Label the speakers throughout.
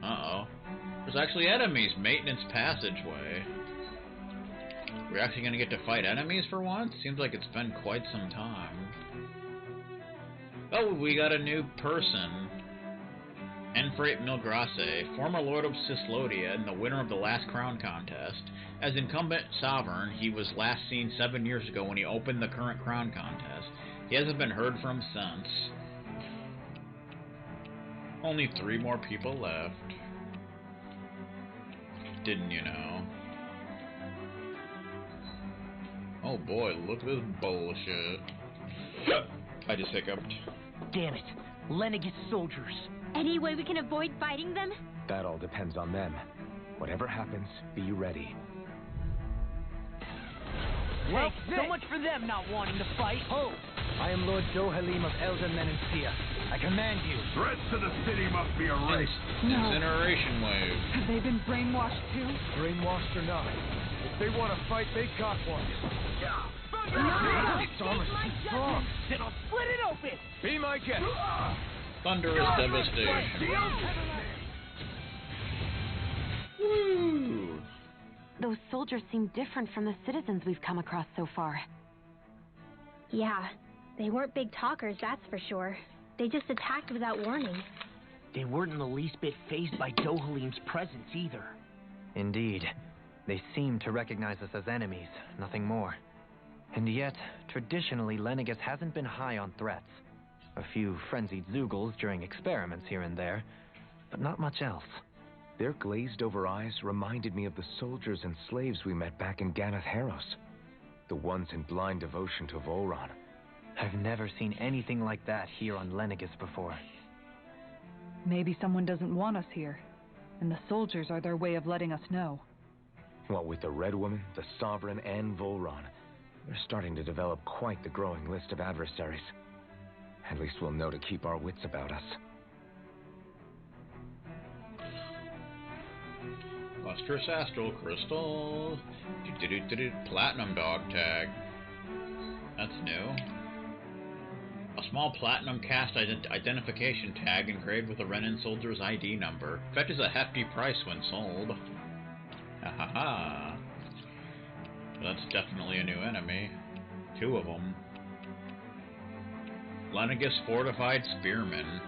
Speaker 1: Uh-oh. There's actually enemies. Maintenance passageway. We're actually gonna get to fight enemies for once? Seems like it's been quite some time. Oh, we got a new person. Enfrate Milgrasse, former Lord of Cislodia and the winner of the last crown contest. As incumbent sovereign, he was last seen 7 years ago when he opened the current crown contest. He hasn't been heard from since. Only 3 more people left. Didn't you know? Oh boy, look at this bullshit. I just hiccuped.
Speaker 2: Damn it. Lenegis soldiers.
Speaker 3: Any way we can avoid fighting them?
Speaker 4: That all depends on them. Whatever happens, be ready.
Speaker 2: Well, so much for them not wanting to fight.
Speaker 5: Ho! I am Lord Dohalim of Elden Menencia. I command you.
Speaker 6: Threats to the city must be erased.
Speaker 1: Incineration wave.
Speaker 7: Have they been brainwashed too?
Speaker 5: Brainwashed or not, if they want to fight, they got one.
Speaker 2: Its armor's too strong. Then I'll split it open.
Speaker 5: Be my guest.
Speaker 1: Thunderous devastation. Woo!
Speaker 3: Those soldiers seem different from the citizens we've come across so far.
Speaker 8: Yeah, they weren't big talkers, that's for sure. They just attacked without warning.
Speaker 2: They weren't in the least bit fazed by Dohalim's presence either.
Speaker 9: Indeed. They seem to recognize us as enemies, nothing more. And yet, traditionally, Lenegis hasn't been high on threats. A few frenzied Zeugles during experiments here and there, but not much else.
Speaker 4: Their glazed-over eyes reminded me of the soldiers and slaves we met back in Ganath Heros. The ones in blind devotion to Volron.
Speaker 9: I've never seen anything like that here on Lenegis before.
Speaker 7: Maybe someone doesn't want us here, and the soldiers are their way of letting us know.
Speaker 4: What with the Red Woman, the Sovereign, and Volron, we're starting to develop quite the growing list of adversaries. At least we'll know to keep our wits about us.
Speaker 1: Lustrous Astral Crystal. Platinum Dog Tag. That's new. A small platinum cast identification tag engraved with a Renin soldier's ID number. Fetches a hefty price when sold. Ha ha ha. That's definitely a new enemy. 2 of them. Lenegis Fortified Spearman.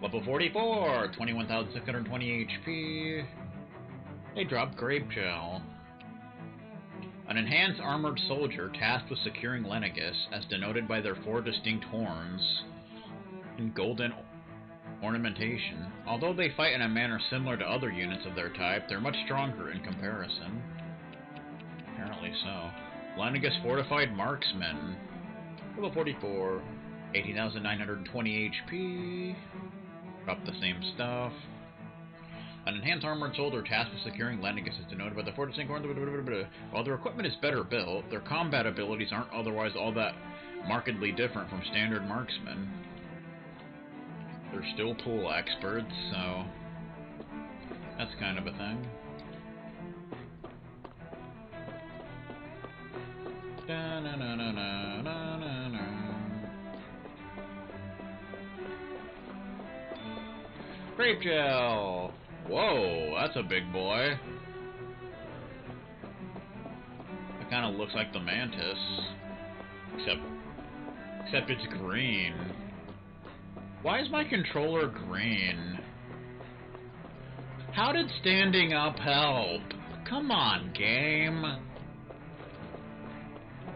Speaker 1: Level 44, 21,620 HP. They drop Grape Gel. An enhanced armored soldier tasked with securing Lenegis, as denoted by their 4 distinct horns and golden ornamentation. Although they fight in a manner similar to other units of their type, they're much stronger in comparison. Apparently so. Lenegis Fortified Marksman. Level 44. 18,920 HP. Drop the same stuff. An enhanced armored soldier tasked with securing Lenegis is denoted by the 4 distinct horns. While their equipment is better built, their combat abilities aren't otherwise all that markedly different from standard marksmen. They're still pool experts, so that's kind of a thing. Grape Gel! Whoa, that's a big boy. It kind of looks like the Mantis. Except it's green. Why is my controller green? How did standing up help? Come on, game.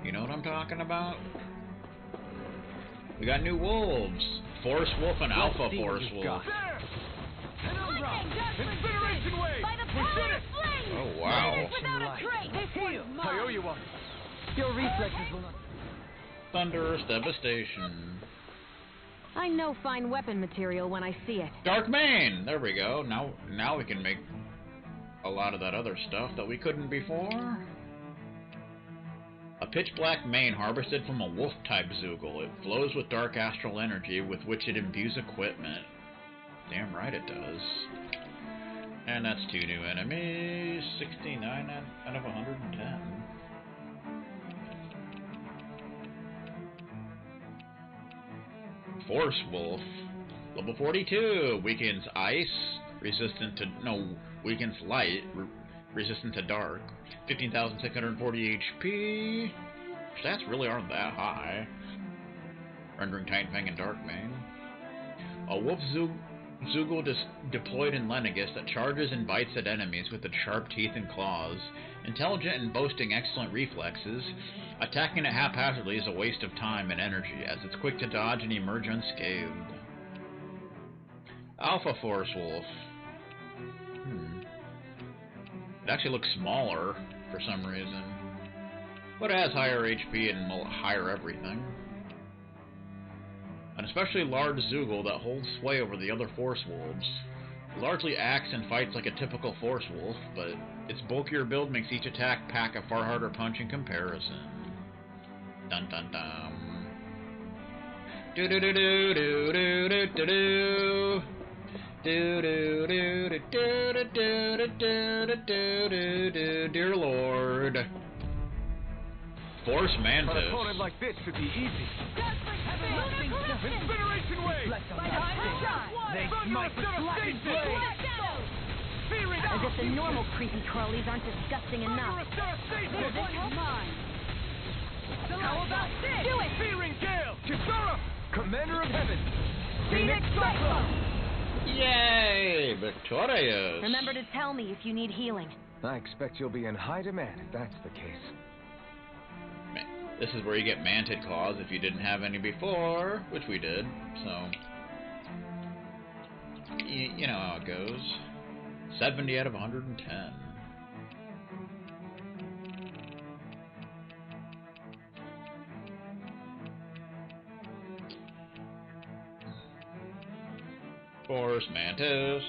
Speaker 1: You know what I'm talking about? We got new wolves. Force Wolf and Alpha Force Wolf.
Speaker 5: Incineration wave!
Speaker 1: Oh, wow.
Speaker 5: I owe you one. Your reflexes will not...
Speaker 1: Thunderous Devastation.
Speaker 3: I know fine weapon material when I see it.
Speaker 1: Dark Mane! There we go. Now we can make a lot of that other stuff that we couldn't before. A pitch black mane harvested from a wolf-type Zeugl. It flows with dark astral energy with which it imbues equipment. Damn right it does. And that's 2 new enemies. 69 out of 110. Force Wolf. Level 42. Weakens ice, resistant to, no, weakens light, resistant to dark. 15,640 HP. Stats really aren't that high. Rendering Titan Fang and Darkmane. A Wolf Zugel deployed in Lenegis that charges and bites at enemies with its sharp teeth and claws. Intelligent and boasting excellent reflexes, attacking it haphazardly is a waste of time and energy, as it's quick to dodge and emerge unscathed. Alpha Force Wolf. It actually looks smaller for some reason, but it has higher HP and higher everything. An especially large Zugel that holds sway over the other Force Wolves. It largely acts and fights like a typical Force Wolf, but its bulkier build makes each attack pack a far harder punch in comparison. Dun dun dun. Do do do do do do do do do. Do do do do do do do do do do do. Dear Lord. Force Mantis.
Speaker 5: An opponent like this should be easy. Incineration wave!
Speaker 2: They smite with lightning blade!
Speaker 8: As if the normal creepy crawlies aren't disgusting enough.
Speaker 5: How about this?
Speaker 8: Do it!
Speaker 5: Searing Gale! Kisara! Commander of Heaven!
Speaker 8: Phoenix Cyclone!
Speaker 1: Yay! Victorious!
Speaker 3: Remember to tell me if you need healing.
Speaker 4: I expect you'll be in high demand if that's the case.
Speaker 1: This is where you get Mantid Claws if you didn't have any before, which we did, so... You know how it goes. 70 out of 110. Force Mantis.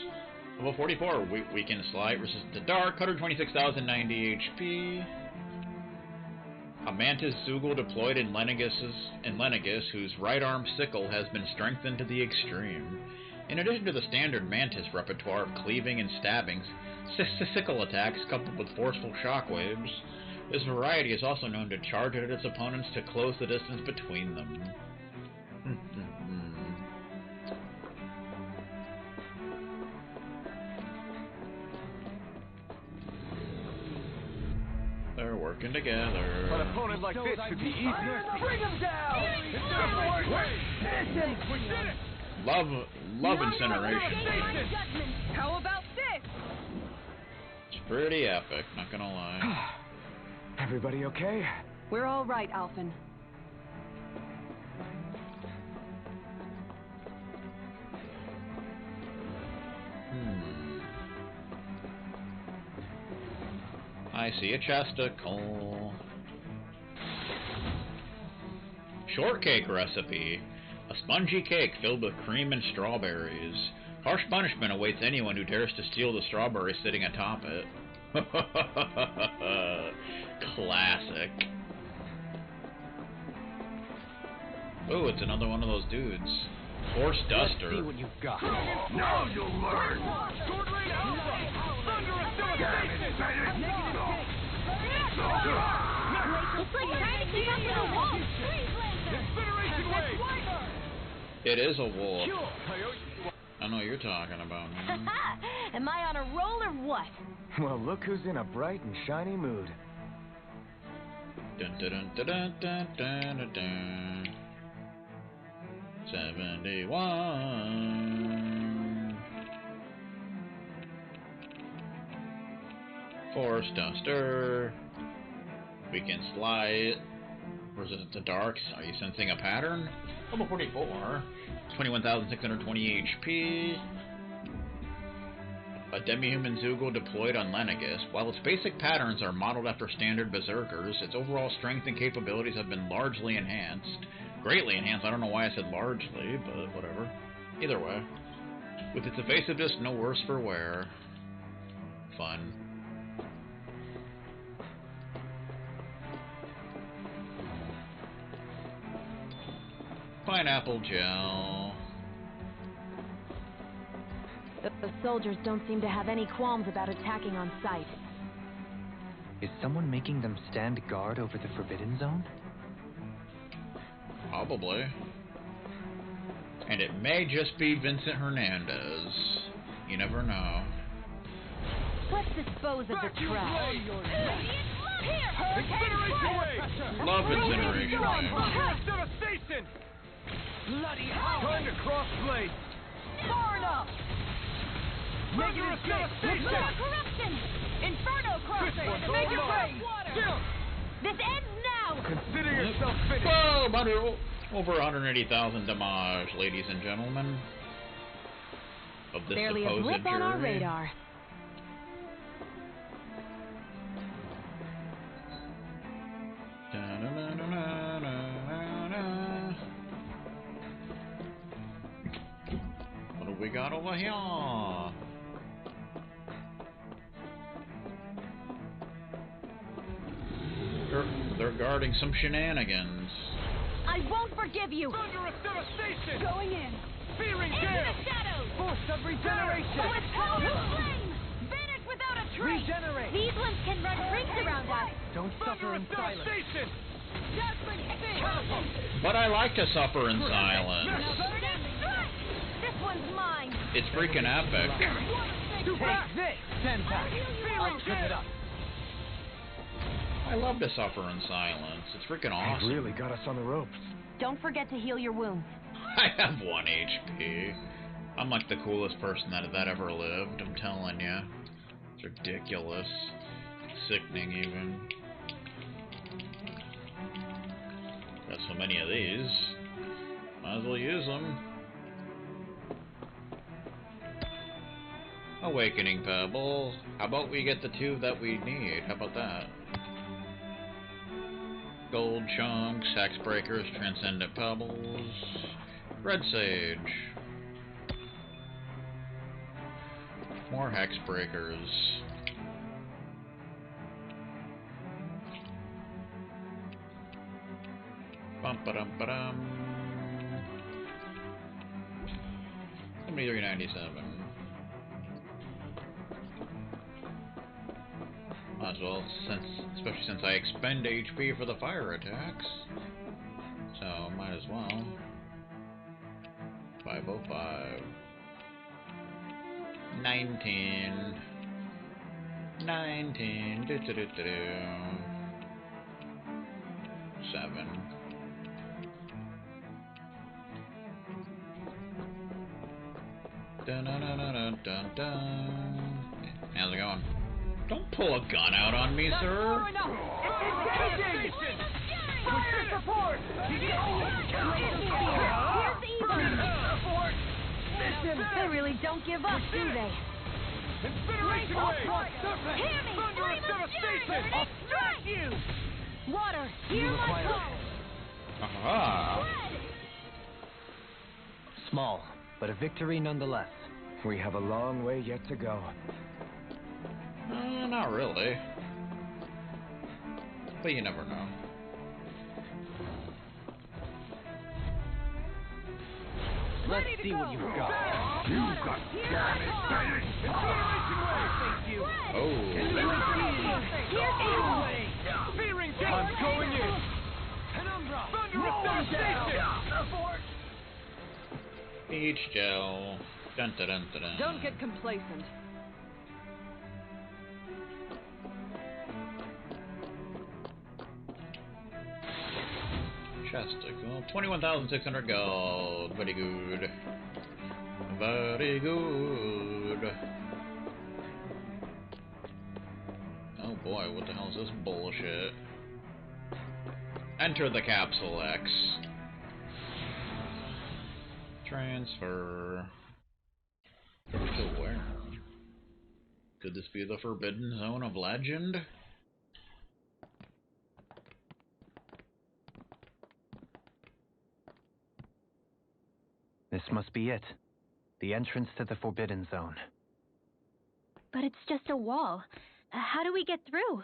Speaker 1: Level 44, weakened slight, resistant to dark, 126,090 HP. A Mantis Zugel deployed in Lenegis, whose right arm sickle has been strengthened to the extreme. In addition to the standard Mantis repertoire of cleaving and stabbing, sickle attacks coupled with forceful shockwaves, this variety is also known to charge at its opponents to close the distance between them. They're working together.
Speaker 5: An opponent like this should be easy. Bring him down! We did it!
Speaker 1: Love incineration.
Speaker 8: How about this?
Speaker 1: It's pretty epic, not gonna lie.
Speaker 4: Everybody okay?
Speaker 7: We're all right, Alphen.
Speaker 1: I see a chesticle. Shortcake recipe. A spongy cake filled with cream and strawberries. Harsh punishment awaits anyone who dares to steal the strawberries sitting atop it. Classic. Oh, it's another one of those dudes. Force Duster.
Speaker 5: Let's see what you've got.
Speaker 6: Now you'll learn!
Speaker 5: Sword Rain Alpha! Thunderous
Speaker 6: Damn it,
Speaker 5: devastation!
Speaker 8: It's like trying to keep up with a wolf.
Speaker 5: Incineration wave!
Speaker 1: It is a wolf. I know what you're talking about, man.
Speaker 3: Am I on a roll or what?
Speaker 4: Well, look who's in a bright and shiny mood.
Speaker 1: Dun dun dun dun dun dun dun dun. 71. Force Duster. Weakened Slight. Resistant to Darks. Are you sensing a pattern? Level 44. 21,620 HP. A demi-human Zugel deployed on Lenegis. While its basic patterns are modeled after standard berserkers, its overall strength and capabilities have been largely enhanced. Greatly enhanced. I don't know why I said largely, but whatever. Either way. With its evasiveness no worse for wear. Fun. Pineapple gel.
Speaker 3: The soldiers don't seem to have any qualms about attacking on sight.
Speaker 9: Is someone making them stand guard over the Forbidden Zone?
Speaker 1: Probably. And it may just be Vincent Hernandez. You never know.
Speaker 3: dispose of the trash.
Speaker 5: Incineration wave!
Speaker 1: Love incineration wave.
Speaker 5: Devastation! Bloody hell! Time to cross blade!
Speaker 2: Far enough!
Speaker 5: Murderous devastation!
Speaker 2: Corruption! Inferno crossing! Make your way!
Speaker 5: Down!
Speaker 2: This ends now!
Speaker 5: Consider yourself finished!
Speaker 1: Whoa, over 180,000 damage, ladies and gentlemen. Of this
Speaker 3: Barely a
Speaker 1: supposed
Speaker 3: blip on our
Speaker 1: jury.
Speaker 3: radar.
Speaker 1: What do we got over here? They're guarding some shenanigans.
Speaker 3: I won't forgive you!
Speaker 5: Thunderous devastation!
Speaker 2: Going in!
Speaker 5: Fearing
Speaker 2: Into
Speaker 5: gale!
Speaker 2: the shadows!
Speaker 5: Force of regeneration!
Speaker 2: With power of flame! Vanish without a trace!
Speaker 5: Regenerate!
Speaker 8: These ones can run rings around us.
Speaker 9: Don't suffer in
Speaker 5: Thunderous
Speaker 9: silence.
Speaker 5: devastation!
Speaker 2: Dazzling sting!
Speaker 1: But I like to suffer in silence.
Speaker 2: Burning strike! This one's mine!
Speaker 1: It's freaking epic.
Speaker 5: Too fast!
Speaker 9: This, Senpai. I'll trip it up.
Speaker 1: I love to suffer in silence. It's freaking
Speaker 4: They
Speaker 1: awesome.
Speaker 4: really got us on the ropes.
Speaker 3: Don't forget to heal your wounds.
Speaker 1: I have 1 HP. I'm like the coolest person that ever lived, I'm telling you. It's ridiculous. Sickening, even. Got so many of these. Might as well use them. Awakening Pebble. How about we get the 2 that we need? How about that? Gold Chunks, Hex Breakers, Transcendent Pebbles, Red Sage. More Hex Breakers. Bum ba dum ba dum. 73.97. Might as well, especially since I expend HP for the fire attacks. So, might as well. 505. 19. 19. 7. Dun dun dun dun dun dun. How's it going? Don't pull a gun out on me, sir.
Speaker 5: Devastation! Fire support!
Speaker 3: They really don't give up, do they?
Speaker 5: Incineration wave! Serpent!
Speaker 2: Hear me!
Speaker 5: Thunderous
Speaker 2: Flame of
Speaker 5: devastation!
Speaker 2: fury!
Speaker 5: I'll strike you!
Speaker 3: Water,
Speaker 9: You
Speaker 3: hear my
Speaker 9: require
Speaker 3: call!
Speaker 1: Aha.
Speaker 9: Small, but a victory nonetheless.
Speaker 4: We have a long way yet to go.
Speaker 1: Not really. But you never know.
Speaker 9: Let's see what you've got.
Speaker 6: You got damage, Spanish!
Speaker 5: Incineration wave! Thank you!
Speaker 1: Oh.
Speaker 5: Fearing gale! I'm going in! Penumbra! Thunderous devastation!
Speaker 1: Peach gel. Dun dun dun dun dun.
Speaker 7: Don't get complacent.
Speaker 1: Chesticle. 21,600 gold. Very good. Very good. Oh boy, what the hell is this bullshit? Enter the capsule X. Transfer. To where? Could this be the Forbidden Zone of Legend?
Speaker 9: This must be it. The entrance to the Forbidden Zone.
Speaker 8: But it's just a wall. How do we get through?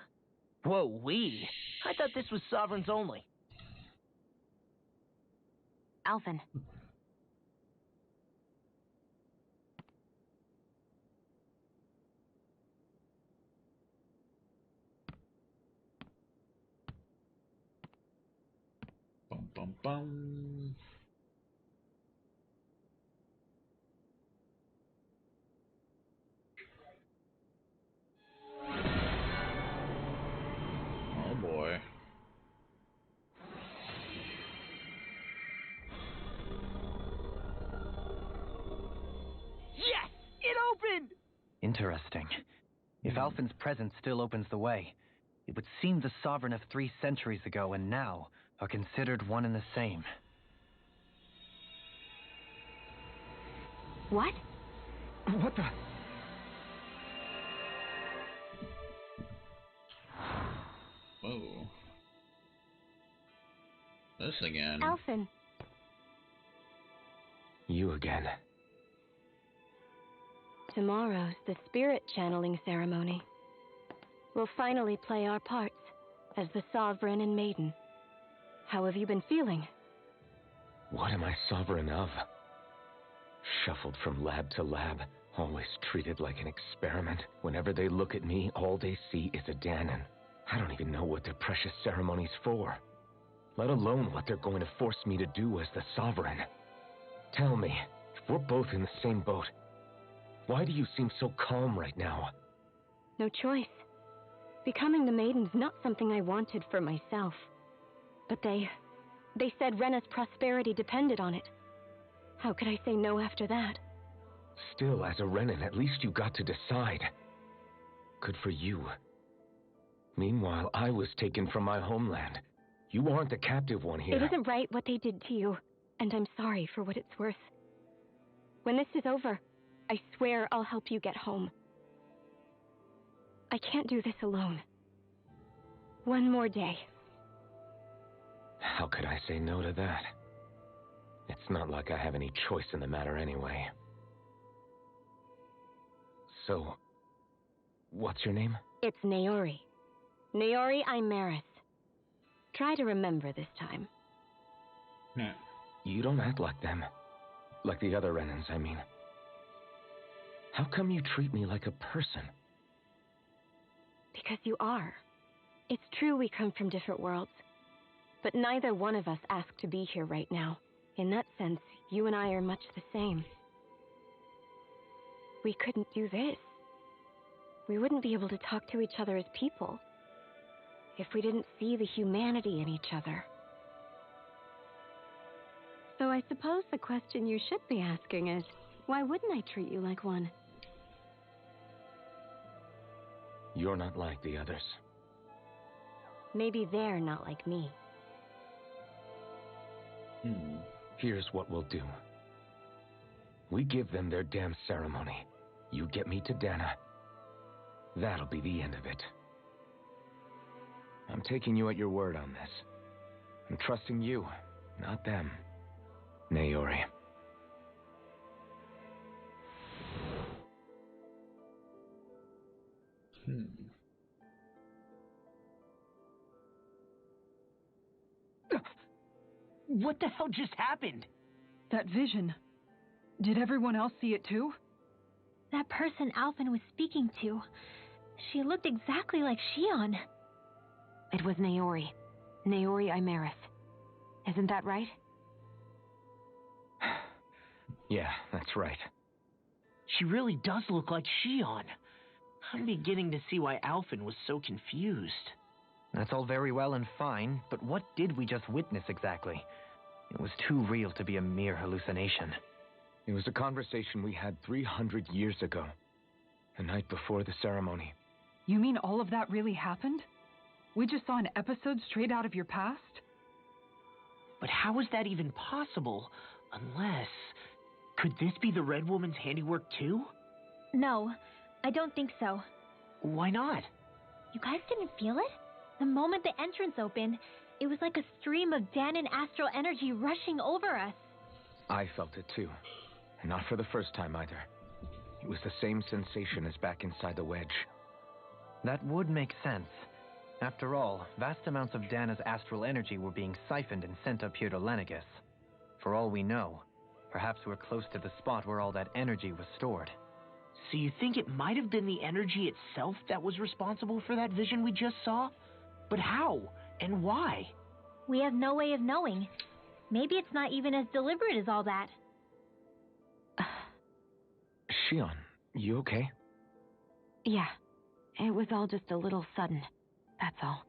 Speaker 2: Whoa, we? I thought this was Sovereigns only.
Speaker 3: Alphen.
Speaker 1: Bum bum bum.
Speaker 9: Interesting. If Alphen's presence still opens the way, it would seem the Sovereign of 3 centuries ago and now are considered one and the same.
Speaker 8: What?
Speaker 4: What the?
Speaker 1: Whoa. This again.
Speaker 8: Alphen.
Speaker 4: You again.
Speaker 3: Tomorrow's the spirit channeling ceremony. We'll finally play our parts as the Sovereign and Maiden. How have you been feeling?
Speaker 4: What am I sovereign of? Shuffled from lab to lab, always treated like an experiment. Whenever they look at me, all they see is a Danon. I don't even know what their precious ceremony's for, let alone what they're going to force me to do as the Sovereign. Tell me, if we're both in the same boat, why do you seem so calm right now?
Speaker 3: No choice. Becoming the Maiden's not something I wanted for myself. But they said Rena's prosperity depended on it. How could I say no after that?
Speaker 4: Still, as a Renan, at least you got to decide. Good for you. Meanwhile, I was taken from my homeland. You aren't the captive one here.
Speaker 3: It isn't right what they did to you, and I'm sorry for what it's worth. When this is over, I swear I'll help you get home. I can't do this alone. One more day.
Speaker 4: How could I say no to that? It's not like I have any choice in the matter anyway. So, what's your name?
Speaker 3: It's Naori. Naori Imaris. Try to remember this time.
Speaker 1: Yeah.
Speaker 4: You don't act like them. Like the other Renans, I mean. How come you treat me like a person?
Speaker 3: Because you are. It's true we come from different worlds. But neither one of us asked to be here right now. In that sense, you and I are much the same. We couldn't do this. We wouldn't be able to talk to each other as people if we didn't see the humanity in each other. So I suppose the question you should be asking is, why wouldn't I treat you like one?
Speaker 4: You're not like the others.
Speaker 3: Maybe they're not like me.
Speaker 4: Here's what we'll do. We give them their damn ceremony. You get me to Dana. That'll be the end of it. I'm taking you at your word on this. I'm trusting you, not them. Naori.
Speaker 2: What the hell just happened?
Speaker 7: That vision. Did everyone else see it too?
Speaker 8: That person Alphen was speaking to, she looked exactly like Shion.
Speaker 3: It was Naori. Naori Imaris. Isn't that right?
Speaker 4: Yeah, that's right.
Speaker 2: She really does look like Shion. I'm beginning to see why Alphen was so confused.
Speaker 9: That's all very well and fine, but what did we just witness exactly? It was too real to be a mere hallucination.
Speaker 4: It was a conversation we had 300 years ago, the night before the ceremony.
Speaker 7: You mean all of that really happened? We just saw an episode straight out of your past?
Speaker 2: But how is that even possible? Unless... Could this be the Red Woman's handiwork too?
Speaker 8: No, I don't think so.
Speaker 2: Why not?
Speaker 8: You guys didn't feel it? The moment the entrance opened, it was like a stream of Danon astral energy rushing over us.
Speaker 4: I felt it too. And not for the first time either. It was the same sensation as back inside the wedge.
Speaker 9: That would make sense. After all, vast amounts of Dana's astral energy were being siphoned and sent up here to Lenegus. For all we know, perhaps we're close to the spot where all that energy was stored.
Speaker 2: So you think it might have been the energy itself that was responsible for that vision we just saw? But how? And why?
Speaker 8: We have no way of knowing. Maybe it's not even as deliberate as all that.
Speaker 4: Shion, you okay?
Speaker 3: Yeah. It was all just a little sudden. That's all.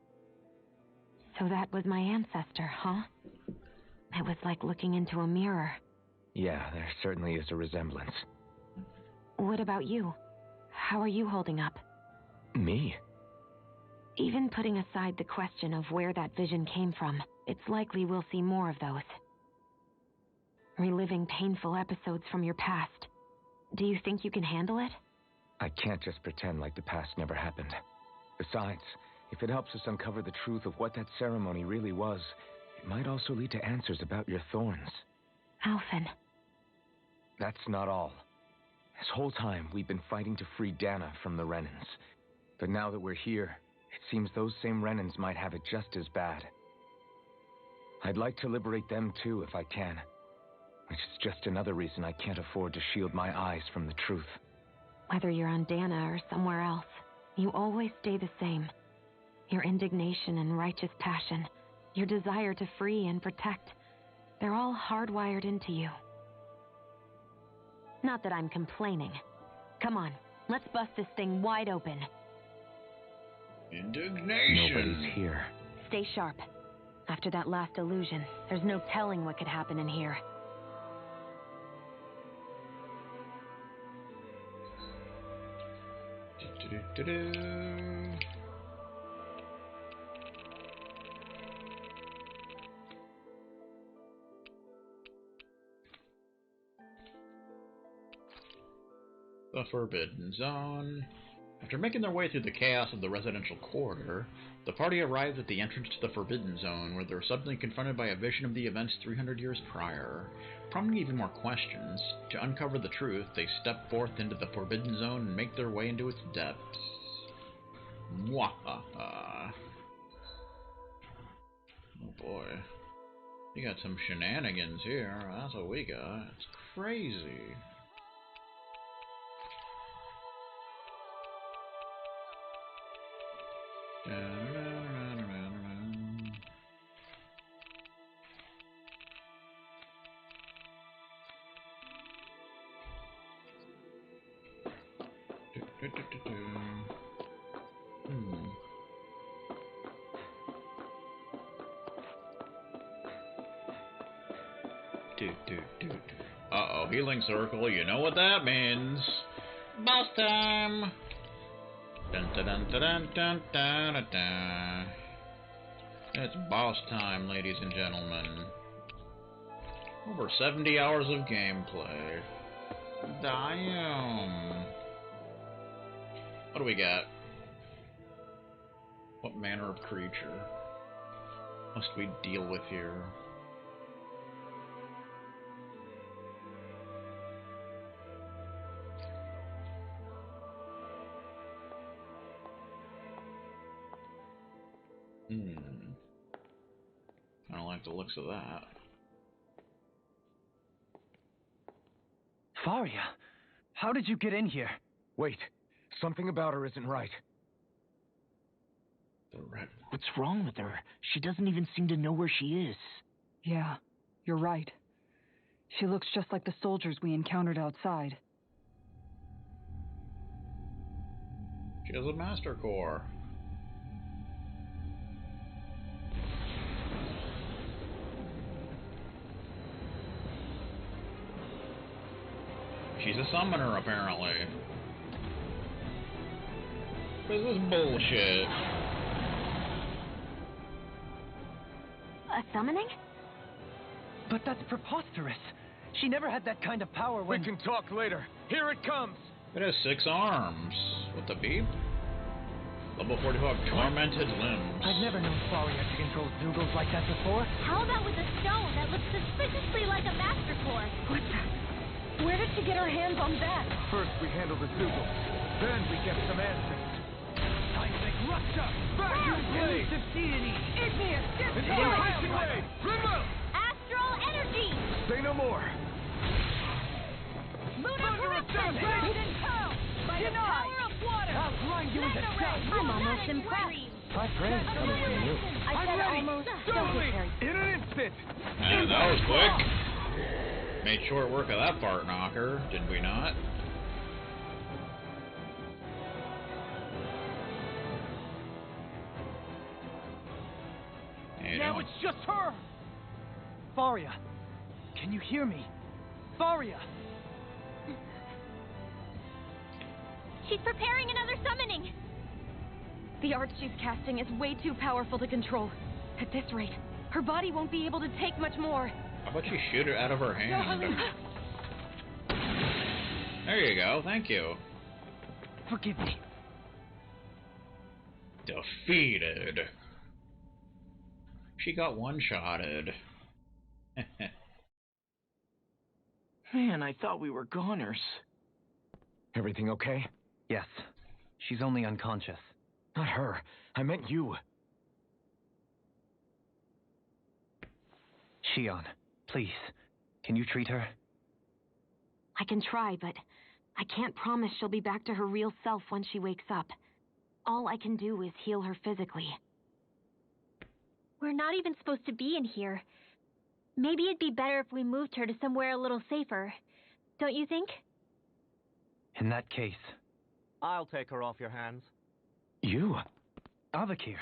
Speaker 3: So that was my ancestor, huh? It was like looking into a mirror.
Speaker 4: Yeah, there certainly is a resemblance.
Speaker 3: What about you? How are you holding up?
Speaker 4: Me?
Speaker 3: Even putting aside the question of where that vision came from, it's likely we'll see more of those. Reliving painful episodes from your past. Do you think you can handle it?
Speaker 4: I can't just pretend like the past never happened. Besides, if it helps us uncover the truth of what that ceremony really was, it might also lead to answers about your thorns.
Speaker 3: Alphen.
Speaker 4: That's not all. This whole time, we've been fighting to free Dana from the Renans. But now that we're here, it seems those same Renans might have it just as bad. I'd like to liberate them too if I can. Which is just another reason I can't afford to shield my eyes from the truth.
Speaker 3: Whether you're on Dana or somewhere else, you always stay the same. Your indignation and righteous passion, your desire to free and protect, they're all hardwired into you. Not that I'm complaining. Come on, let's bust this thing wide open.
Speaker 1: Indignation.
Speaker 4: Nobody's here.
Speaker 3: Stay sharp. After that last illusion, there's no telling what could happen in here.
Speaker 1: The Forbidden Zone. After making their way through the chaos of the residential corridor, the party arrives at the entrance to the Forbidden Zone, where they're suddenly confronted by a vision of the events 300 years prior. Prompting even more questions, to uncover the truth, they step forth into the Forbidden Zone and make their way into its depths. Mwahaha. Oh boy. We got some shenanigans here. That's what we got. It's crazy. Uh-oh, healing circle, you know what that means. Boss time! Dun dun dun dun dun dun dun dun. It's boss time, ladies and gentlemen. Over 70 hours of gameplay. Damn. What do we got? What manner of creature must we deal with here? I don't like the looks of that.
Speaker 5: Faria, how did you get in here?
Speaker 4: Wait, something about her isn't right.
Speaker 1: The red.
Speaker 2: What's wrong with her? She doesn't even seem to know where she is.
Speaker 7: Yeah, you're right. She looks just like the soldiers we encountered outside.
Speaker 1: She has a master core. She's a summoner, apparently. This is bullshit.
Speaker 3: A summoning?
Speaker 5: But that's preposterous. She never had that kind of power when...
Speaker 4: We can talk later. Here it comes!
Speaker 1: It has 6 arms. What the beep? Level 42 have tormented limbs.
Speaker 5: I've never known Faria to control Zoogles like that before.
Speaker 8: How about with a stone that looks suspiciously like a Master Core?
Speaker 7: What the? Where did she get her hands on that?
Speaker 6: First we handle the Zoogle, then we get some answers.
Speaker 5: Seismic Rupture! Back in place! Elusive deity! Igneous!
Speaker 6: Annihilation Wave! Remote!
Speaker 8: Astral Energy!
Speaker 6: Say no more!
Speaker 8: Lunar Corruption!
Speaker 7: Hidden Pearl!
Speaker 8: By the power of water!
Speaker 5: I'll grind you into dust!
Speaker 8: I'm almost impressed!
Speaker 9: High praise coming from you.
Speaker 8: I said almost. Don't get carried.
Speaker 6: In an instant!
Speaker 1: And that was quick. Made short work of that part knocker, did we not?
Speaker 5: Now it's just her! Faria, can you hear me? Faria!
Speaker 8: She's preparing another summoning!
Speaker 3: The art she's casting is way too powerful to control. At this rate, her body won't be able to take much more.
Speaker 1: How about you shoot it out of her hand? There you go, thank you.
Speaker 2: Forgive me.
Speaker 1: Defeated. She got one-shotted.
Speaker 2: Man, I thought we were goners.
Speaker 4: Everything okay?
Speaker 9: Yes. She's only unconscious.
Speaker 4: Not her. I meant you.
Speaker 9: Shion, please, can you treat her?
Speaker 3: I can try, but I can't promise she'll be back to her real self when she wakes up. All I can do is heal her physically.
Speaker 8: We're not even supposed to be in here. Maybe it'd be better if we moved her to somewhere a little safer. Don't you think?
Speaker 9: In that case,
Speaker 5: I'll take her off your hands.
Speaker 4: You?
Speaker 9: Avakir,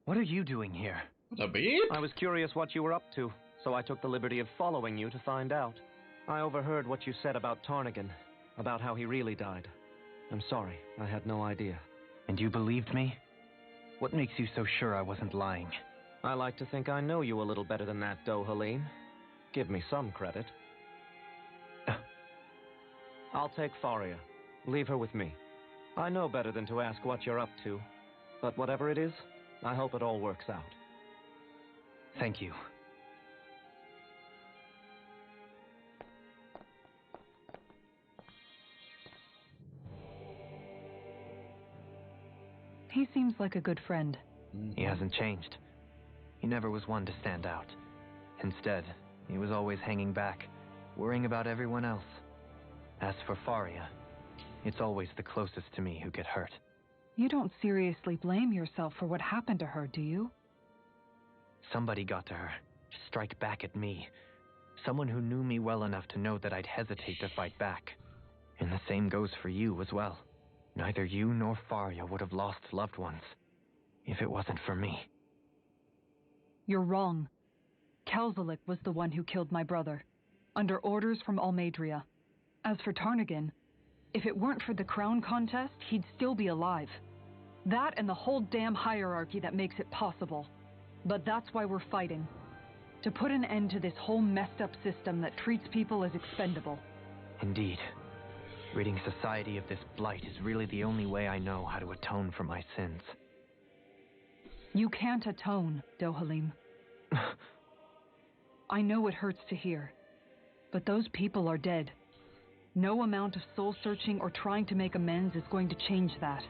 Speaker 9: what are you doing here?
Speaker 1: The beep?
Speaker 5: I was curious what you were up to, so I took the liberty of following you to find out. I overheard what you said about Tarnigan, about how he really died. I'm sorry, I had no idea.
Speaker 9: And you believed me? What makes you so sure I wasn't lying?
Speaker 5: I like to think I know you a little better than that, Dohalim. Give me some credit. I'll take Faria. Leave her with me. I know better than to ask what you're up to. But whatever it is, I hope it all works out.
Speaker 9: Thank you.
Speaker 7: He seems like a good friend.
Speaker 9: He hasn't changed. He never was one to stand out. Instead, he was always hanging back, worrying about everyone else. As for Faria, it's always the closest to me who get hurt.
Speaker 7: You don't seriously blame yourself for what happened to her, do you?
Speaker 9: Somebody got to her, to strike back at me. Someone who knew me well enough to know that I'd hesitate to fight back. And the same goes for you as well. Neither you nor Faria would have lost loved ones if it wasn't for me.
Speaker 7: You're wrong. Kelzalik was the one who killed my brother, under orders from Almadria. As for Tarnigan, if it weren't for the crown contest, he'd still be alive. That and the whole damn hierarchy that makes it possible. But that's why we're fighting. To put an end to this whole messed up system that treats people as expendable.
Speaker 9: Indeed. Ridding society of this blight is really the only way I know how to atone for my sins.
Speaker 7: You can't atone, Dohalim. I know it hurts to hear, but those people are dead. No amount of soul-searching or trying to make amends is going to change that.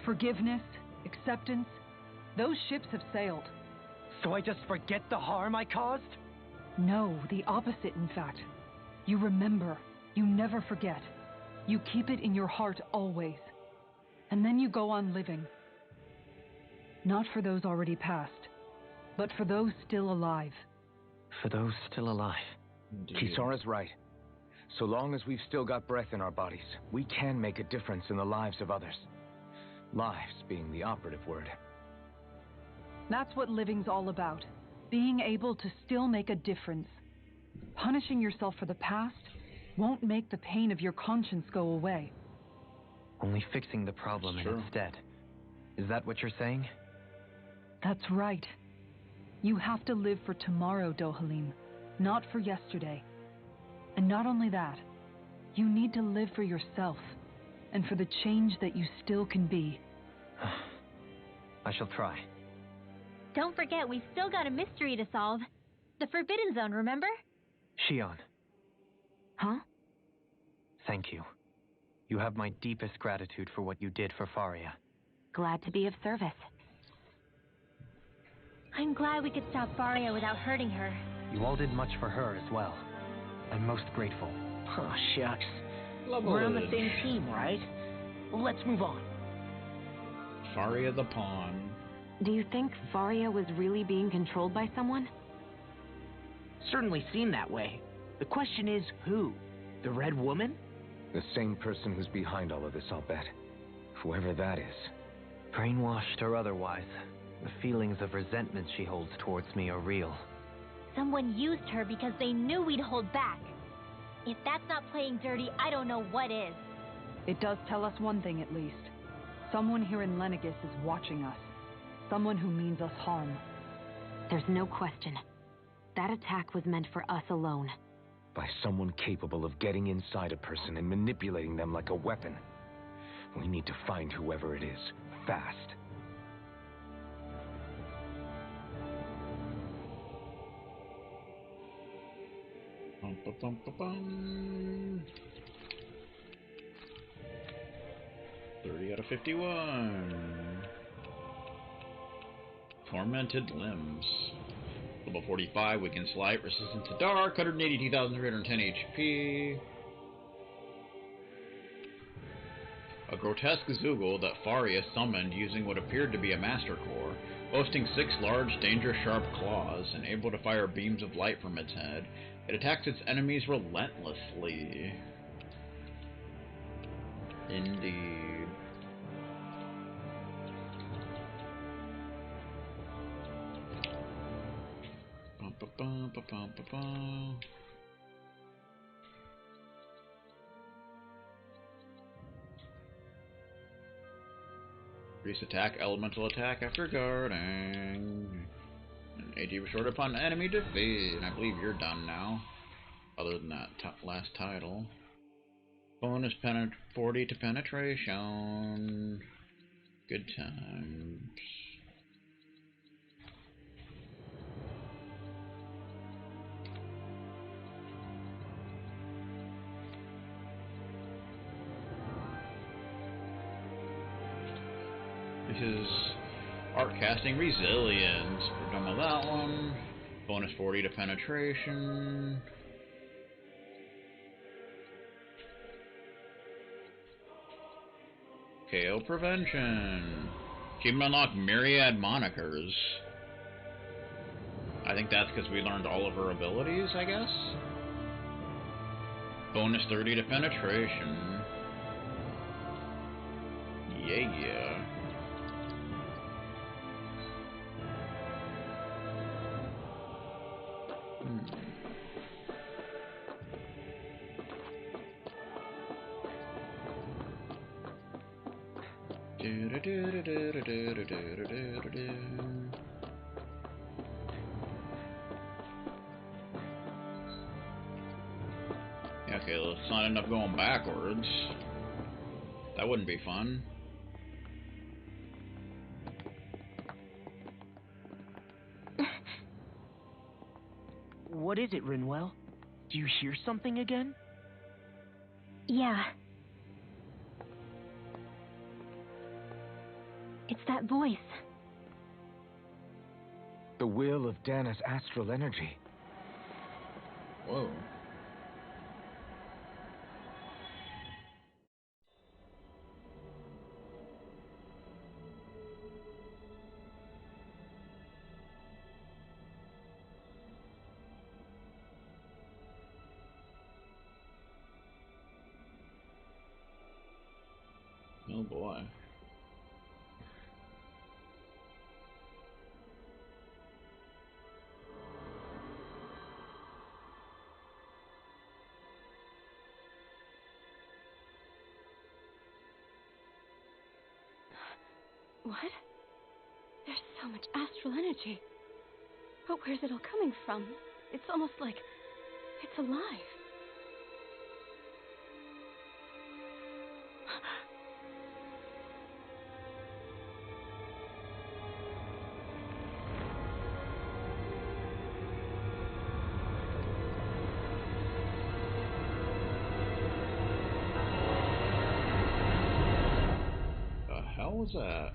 Speaker 7: Forgiveness, acceptance, those ships have sailed.
Speaker 2: So I just forget the harm I caused?
Speaker 7: No, the opposite, in fact. You remember. You never forget. You keep it in your heart always. And then you go on living. Not for those already passed, but for those still alive.
Speaker 9: For those still alive.
Speaker 4: Kisara's right. So long as we've still got breath in our bodies, we can make a difference in the lives of others. Lives being the operative word.
Speaker 7: That's what living's all about. Being able to still make a difference. Punishing yourself for the past won't make the pain of your conscience go away.
Speaker 9: Only fixing the problem instead. Is that what you're saying?
Speaker 7: That's right. You have to live for tomorrow, Dohalim, not for yesterday. And not only that, you need to live for yourself, and for the change that you still can be.
Speaker 9: I shall try.
Speaker 8: Don't forget, we've still got a mystery to solve. The Forbidden Zone, remember?
Speaker 9: Shion.
Speaker 3: Huh?
Speaker 9: Thank you. You have my deepest gratitude for what you did for Faria.
Speaker 3: Glad to be of service.
Speaker 8: I'm glad we could stop Faria without hurting her.
Speaker 9: You all did much for her as well. I'm most grateful.
Speaker 2: Oh, shucks.
Speaker 1: Level
Speaker 2: We're on the
Speaker 1: is
Speaker 2: same team, right? Let's move on.
Speaker 1: Faria the Pawn.
Speaker 3: Do you think Faria was really being controlled by someone?
Speaker 2: Certainly seemed that way. The question is, who? The Red Woman?
Speaker 4: The same person who's behind all of this, I'll bet. Whoever that is.
Speaker 9: Brainwashed or otherwise, the feelings of resentment she holds towards me are real.
Speaker 8: Someone used her because they knew we'd hold back. If that's not playing dirty, I don't know what is.
Speaker 7: It does tell us one thing at least. Someone here in Lenegis is watching us. Someone who means us harm.
Speaker 10: There's no question. That attack was meant for us alone.
Speaker 4: By someone capable of getting inside a person and manipulating them like a weapon. We need to find whoever it is, fast.
Speaker 1: Bum, ba, bum, ba, bum. 30 out of 51. Tormented limbs. Level 45, weakens light, resistance to dark, 182,310 HP. A grotesque Zoogle that Faria summoned using what appeared to be a Master Core, boasting 6 large, danger-sharp claws and able to fire beams of light from its head. It attacks its enemies relentlessly. Indeed. Bum, ba, bum, ba, bum, ba, bum. Increase attack, elemental attack after guarding. An AG restored upon enemy defeat. And I believe you're done now. Other than that last title. Bonus 40 to penetration. Good times. This is art casting resilience. We're done with that one. Bonus 40 to penetration. KO prevention. Achievement unlock myriad monikers. I think that's because we learned all of her abilities, I guess. Bonus 30 to penetration. Yeah. Okay, let's not end up going backwards. That wouldn't be fun.
Speaker 2: What is it, Rinwell? Do you hear something again?
Speaker 8: Yeah. It's that voice.
Speaker 4: The will of Dana's astral energy.
Speaker 1: Whoa. Oh boy.
Speaker 3: What? There's so much astral energy. But where's it all coming from? It's almost like it's alive.
Speaker 1: The hell was that?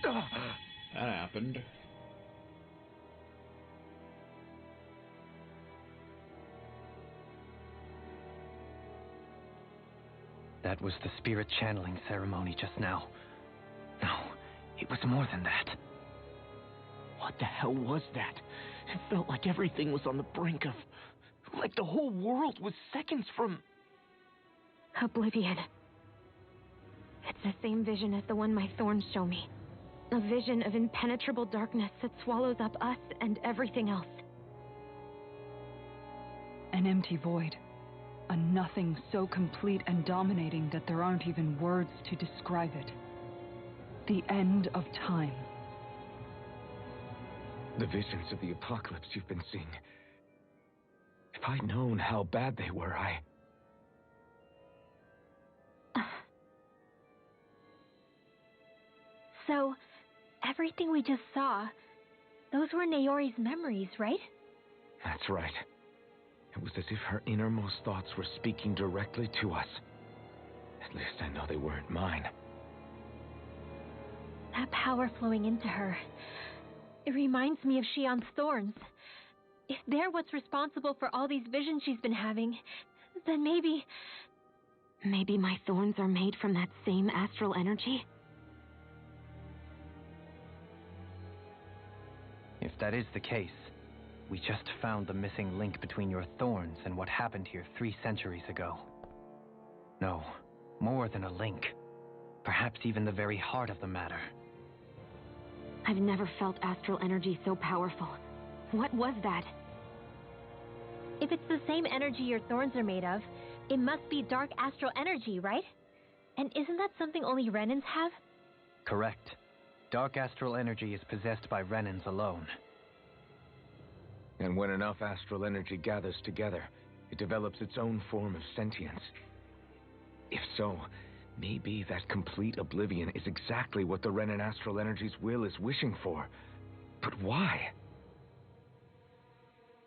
Speaker 1: That happened.
Speaker 9: That was the spirit channeling ceremony just now. No, it was more than that.
Speaker 2: What the hell was that? It felt like everything was on the brink of... like the whole world was seconds from...
Speaker 3: Oblivion. It's the same vision as the one my thorns show me. A vision of impenetrable darkness that swallows up us and everything else.
Speaker 7: An empty void. A nothing so complete and dominating that there aren't even words to describe it. The end of time.
Speaker 4: The visions of the apocalypse you've been seeing. If I'd known how bad they were,
Speaker 8: So, everything we just saw, those were Naori's memories, right?
Speaker 4: That's right. It was as if her innermost thoughts were speaking directly to us. At least I know they weren't mine.
Speaker 8: That power flowing into her, it reminds me of Shion's thorns. If they're what's responsible for all these visions she's been having, then maybe...
Speaker 10: Maybe my thorns are made from that same astral energy?
Speaker 9: If that is the case, we just found the missing link between your thorns and what happened here 3 centuries ago. No, more than a link. Perhaps even the very heart of the matter.
Speaker 10: I've never felt astral energy so powerful. What was that?
Speaker 8: If it's the same energy your thorns are made of, it must be dark astral energy, right? And isn't that something only Renans have?
Speaker 9: Correct. Dark astral energy is possessed by Renans alone.
Speaker 4: And when enough astral energy gathers together, it develops its own form of sentience. If so, maybe that complete oblivion is exactly what the Renan astral energy's will is wishing for. But why?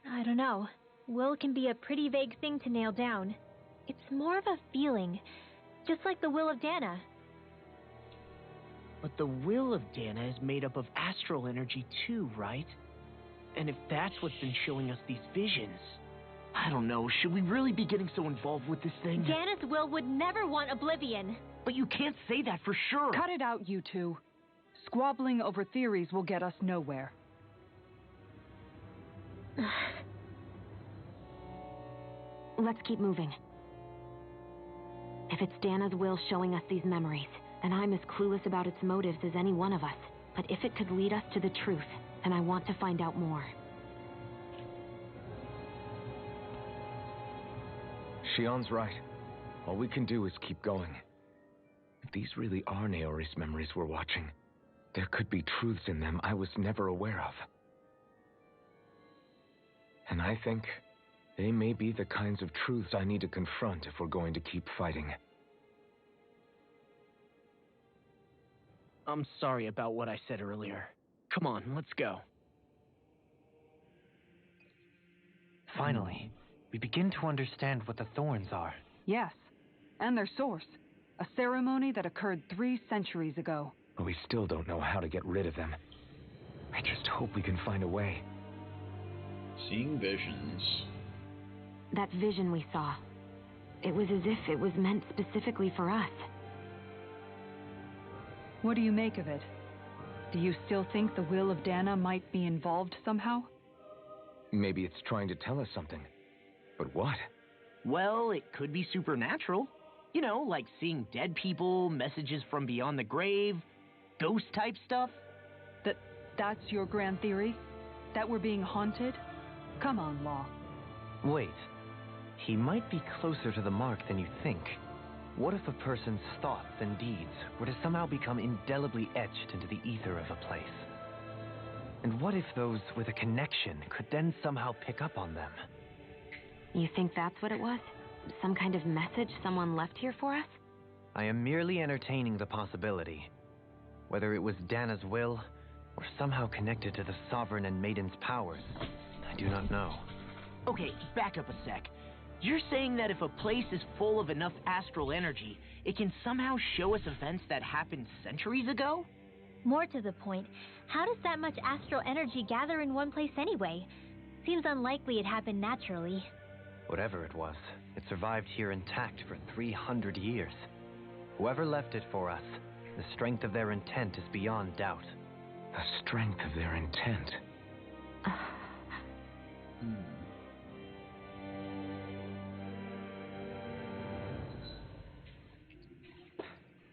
Speaker 8: I don't know. Will can be a pretty vague thing to nail down. It's more of a feeling, just like the will of Dana.
Speaker 2: But the will of Dana is made up of astral energy too, right? And if that's what's been showing us these visions... I don't know, should we really be getting so involved with this thing?
Speaker 8: Dana's will would never want oblivion.
Speaker 2: But you can't say that for sure.
Speaker 7: Cut it out, you two. Squabbling over theories will get us nowhere.
Speaker 10: Let's keep moving. If it's Dana's will showing us these memories, then I'm as clueless about its motives as any one of us. But if it could lead us to the truth, then I want to find out more.
Speaker 4: Shion's right. All we can do is keep going. If these really are Naori's memories we're watching, there could be truths in them I was never aware of. And I think they may be the kinds of truths I need to confront if we're going to keep fighting.
Speaker 2: I'm sorry about what I said earlier. Come on, let's go.
Speaker 9: Finally, we begin to understand what the thorns are.
Speaker 7: Yes, and their source. A ceremony that occurred 3 centuries ago.
Speaker 4: But we still don't know how to get rid of them. I just hope we can find a way.
Speaker 1: Seeing visions.
Speaker 10: That vision we saw. It was as if it was meant specifically for us.
Speaker 7: What do you make of it? Do you still think the will of Dana might be involved somehow?
Speaker 4: Maybe it's trying to tell us something. But what?
Speaker 2: Well, it could be supernatural. You know, like seeing dead people, messages from beyond the grave, ghost-type stuff.
Speaker 7: That's your grand theory? That we're being haunted? Come on, Law.
Speaker 9: Wait. He might be closer to the mark than you think. What if a person's thoughts and deeds were to somehow become indelibly etched into the ether of a place? And what if those with a connection could then somehow pick up on them?
Speaker 10: You think that's what it was? Some kind of message someone left here for us?
Speaker 9: I am merely entertaining the possibility. Whether it was Dana's will, or somehow connected to the Sovereign and Maiden's powers, I do not know.
Speaker 2: Okay, back up a sec. You're saying that if a place is full of enough astral energy, it can somehow show us events that happened centuries ago?
Speaker 8: More to the point, how does that much astral energy gather in one place anyway? Seems unlikely it happened naturally.
Speaker 9: Whatever it was, it survived here intact for 300 years. Whoever left it for us, the strength of their intent is beyond doubt.
Speaker 4: The strength of their intent.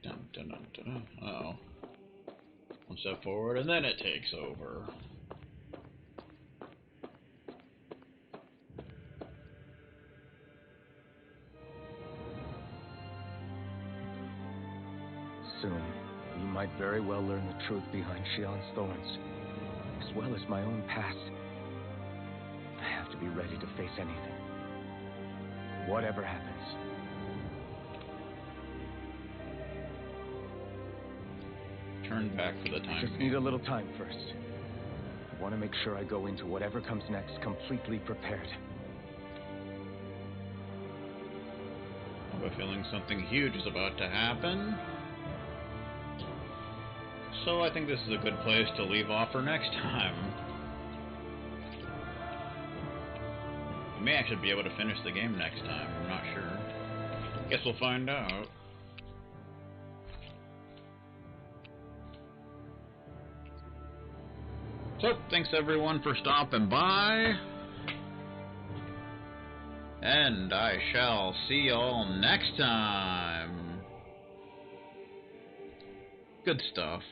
Speaker 1: Dun, dun, dun, dun. Uh-oh. One step forward, and then it takes over.
Speaker 4: Soon, you might very well learn the truth behind Shion's thorns, as well as my own past. I have to be ready to face anything. Whatever happens.
Speaker 1: Turn back for the time.
Speaker 4: Just need a little time first. I want to make sure I go into whatever comes next completely prepared.
Speaker 1: I have a feeling something huge is about to happen. So I think this is a good place to leave off for next time. We may actually be able to finish the game next time, I'm not sure. Guess we'll find out. So, thanks everyone for stopping by. And I shall see y'all next time. Good stuff.